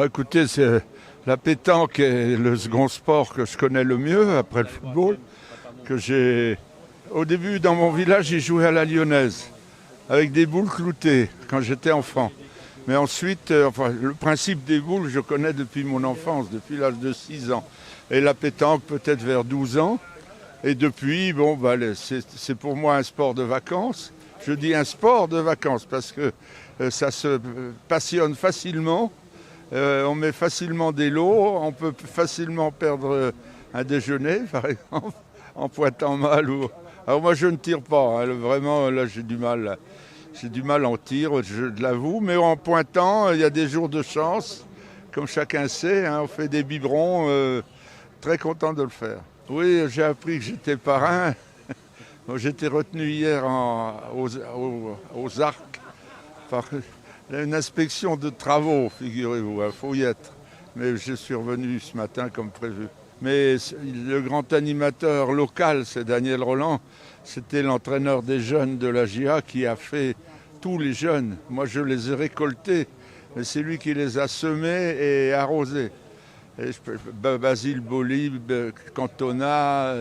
Écoutez, la pétanque est le second sport que je connais le mieux après le football. Au début, dans mon village, j'ai joué à la lyonnaise avec des boules cloutées quand j'étais enfant. Mais ensuite, le principe des boules, je connais depuis mon enfance, depuis l'âge de 6 ans. Et la pétanque peut-être vers 12 ans. Et depuis, c'est pour moi un sport de vacances. Je dis un sport de vacances parce que ça se passionne facilement. On met facilement des lots, on peut facilement perdre un déjeuner, par exemple, en pointant mal. Alors moi, je ne tire pas, hein, vraiment, là, j'ai du mal en tir, je l'avoue. Mais en pointant, il y a des jours de chance, comme chacun sait. Hein, on fait des biberons, très content de le faire. Oui, j'ai appris que j'étais parrain. J'étais retenu hier aux Arcs par une inspection de travaux, figurez-vous, il faut y être. Mais je suis revenu ce matin comme prévu. Mais le grand animateur local, c'est Daniel Rolland. C'était l'entraîneur des jeunes de la GIA qui a fait tous les jeunes. Moi, je les ai récoltés, mais c'est lui qui les a semés et arrosés. Basile Boli, Cantona,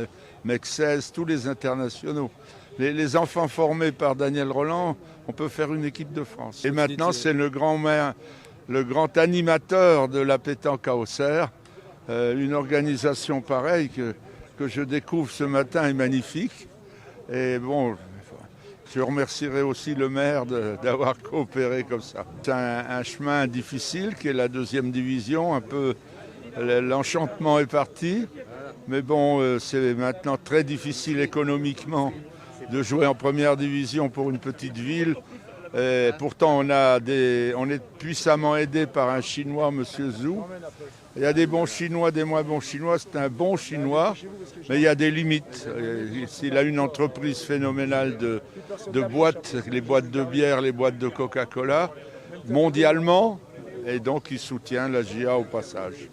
Mexès, tous les internationaux. Les enfants formés par Daniel Rolland, on peut faire une équipe de France. Et maintenant, c'est le grand animateur de la pétanque à Auxerre. Une organisation pareille que je découvre ce matin est magnifique. Et bon, je remercierai aussi le maire d'avoir coopéré comme ça. C'est un chemin difficile qui est la 2e division, un peu l'enchantement est parti. Mais bon, c'est maintenant très difficile économiquement de jouer en 1re division pour une petite ville. Et pourtant, on est puissamment aidé par un Chinois, M. Zhu. Il y a des bons Chinois, des moins bons Chinois. C'est un bon Chinois, mais il y a des limites. Il a une entreprise phénoménale de boîtes, les boîtes de bière, les boîtes de Coca-Cola, mondialement. Et donc, il soutient la GIA au passage.